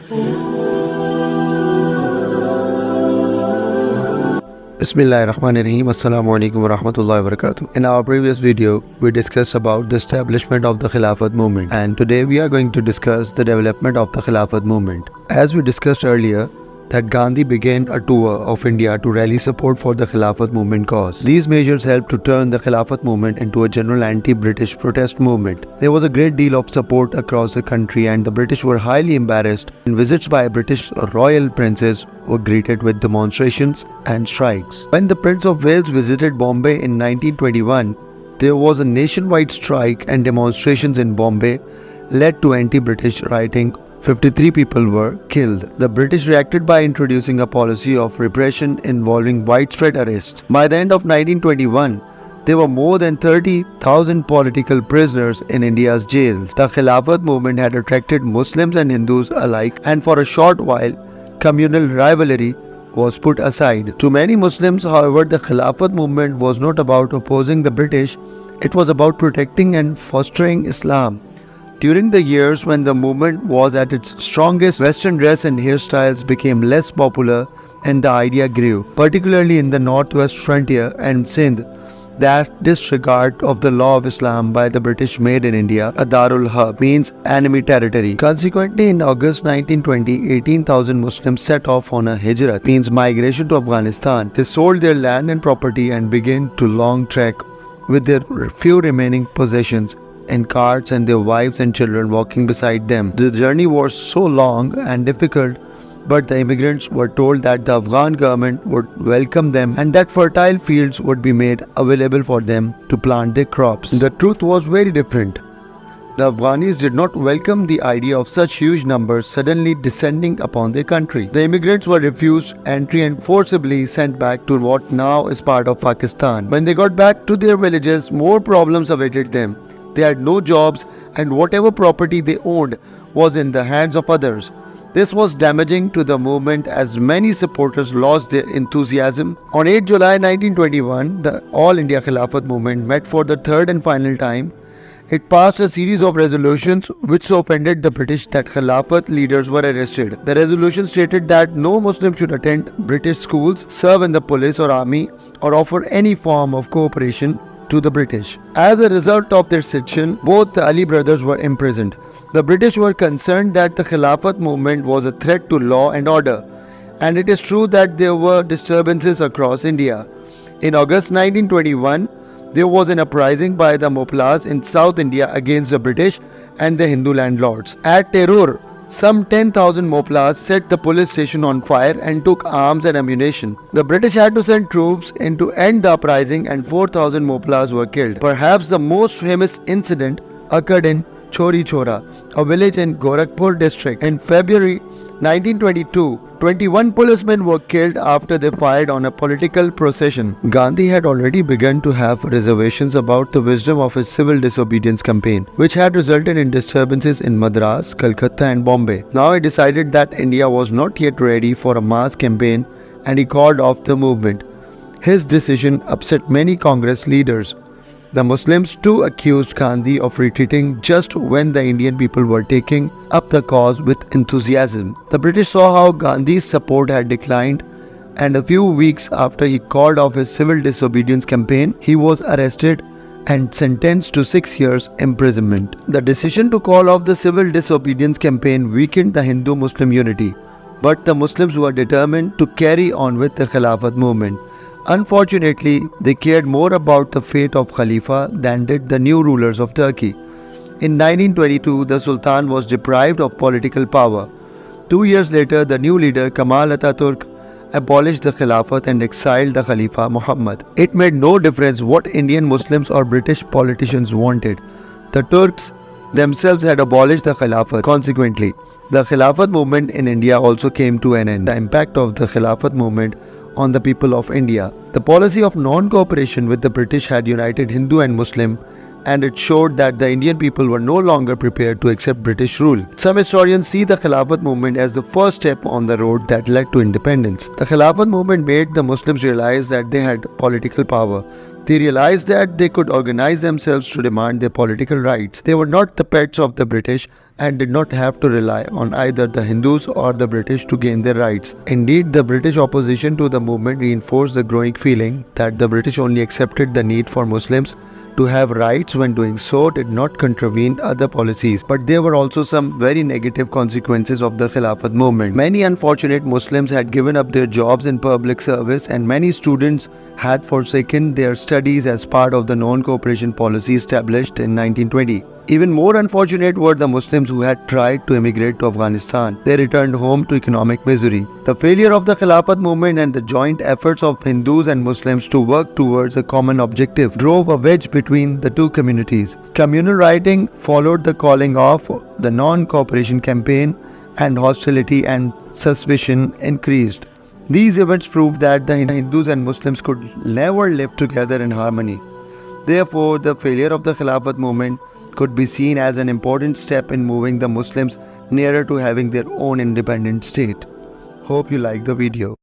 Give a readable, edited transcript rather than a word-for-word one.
Bismillahirrahmanirrahim. Assalamu alaikum wa rahmatullahi wa barakatuh. In our previous video, we discussed about the establishment of the Khilafat movement, and today we are going to discuss the development of the Khilafat movement. As we discussed earlier, that Gandhi began a tour of India to rally support for the Khilafat movement cause. These measures helped to turn the Khilafat movement into a general anti-British protest movement. There was a great deal of support across the country, and the British were highly embarrassed, and visits by British royal princes were greeted with demonstrations and strikes. When the Prince of Wales visited Bombay in 1921, there was a nationwide strike, and demonstrations in Bombay led to anti-British rioting. 53 people were killed. The British reacted by introducing a policy of repression involving widespread arrests. By the end of 1921, there were more than 30,000 political prisoners in India's jails. The Khilafat movement had attracted Muslims and Hindus alike, and for a short while, communal rivalry was put aside. To many Muslims, however, the Khilafat movement was not about opposing the British, it was about protecting and fostering Islam. During the years when the movement was at its strongest, Western dress and hairstyles became less popular and the idea grew, particularly in the northwest frontier and Sindh, that disregard of the law of Islam by the British made in India a Darul Harb, means enemy territory. Consequently, in August 1920, 18,000 Muslims set off on a hijrat, means migration to Afghanistan. They sold their land and property and began to long trek with their few remaining possessions in carts and their wives and children walking beside them. The journey was so long and difficult, but the immigrants were told that the Afghan government would welcome them and that fertile fields would be made available for them to plant their crops. The truth was very different. The Afghanis did not welcome the idea of such huge numbers suddenly descending upon their country. The immigrants were refused entry and forcibly sent back to what now is part of Pakistan. When they got back to their villages, more problems awaited them. They had no jobs, and whatever property they owned was in the hands of others. This was damaging to the movement as many supporters lost their enthusiasm. On 8 July 1921, the All India Khilafat movement met for the third and final time. It passed a series of resolutions which so offended the British that Khilafat leaders were arrested. The resolution stated that no Muslim should attend British schools, serve in the police or army, or offer any form of cooperation to the British. As a result of their decision, both the Ali brothers were imprisoned. The British were concerned that the Khilafat movement was a threat to law and order, and it is true that there were disturbances across India. In August 1921, there was an uprising by the Moplahs in South India against the British and the Hindu landlords. At Terur, some 10,000 Moplahs set the police station on fire and took arms and ammunition. The British had to send troops in to end the uprising, and 4,000 Moplahs were killed. Perhaps the most famous incident occurred in Chori Chora, a village in Gorakhpur district. In February 1922, 21 policemen were killed after they fired on a political procession. Gandhi had already begun to have reservations about the wisdom of his civil disobedience campaign, which had resulted in disturbances in Madras, Calcutta and Bombay. Now he decided that India was not yet ready for a mass campaign, and he called off the movement. His decision upset many Congress leaders. The Muslims too accused Gandhi of retreating just when the Indian people were taking up the cause with enthusiasm. The British saw how Gandhi's support had declined, and a few weeks after he called off his civil disobedience campaign, he was arrested and sentenced to 6 years imprisonment. The decision to call off the civil disobedience campaign weakened the Hindu-Muslim unity, but the Muslims were determined to carry on with the Khilafat movement. Unfortunately, they cared more about the fate of Khalifa than did the new rulers of Turkey. In 1922, the Sultan was deprived of political power. 2 years later, the new leader Kemal Ataturk abolished the Khilafat and exiled the Khalifa Muhammad. It made no difference what Indian Muslims or British politicians wanted. The Turks themselves had abolished the Khilafat. Consequently, the Khilafat movement in India also came to an end. The impact of the Khilafat movement on the people of India. The policy of non-cooperation with the British had united Hindu and Muslim, and it showed that the Indian people were no longer prepared to accept British rule. Some historians see the Khilafat movement as the first step on the road that led to independence. The Khilafat movement made the Muslims realize that they had political power. They realized that they could organize themselves to demand their political rights. They were not the pets of the British. and did not have to rely on either the Hindus or the British to gain their rights. Indeed, the British opposition to the movement reinforced the growing feeling that the British only accepted the need for Muslims to have rights when doing so did not contravene other policies. But there were also some very negative consequences of the Khilafat movement. Many unfortunate Muslims had given up their jobs in public service, and many students had forsaken their studies as part of the non-cooperation policy established in 1920. Even more unfortunate were the Muslims who had tried to immigrate to Afghanistan. They returned home to economic misery. The failure of the Khilafat movement and the joint efforts of Hindus and Muslims to work towards a common objective drove a wedge between the two communities. Communal rioting followed the calling off the non-cooperation campaign, and hostility and suspicion increased. These events proved that the Hindus and Muslims could never live together in harmony. Therefore, the failure of the Khilafat movement could be seen as an important step in moving the Muslims nearer to having their own independent state. Hope you like the video.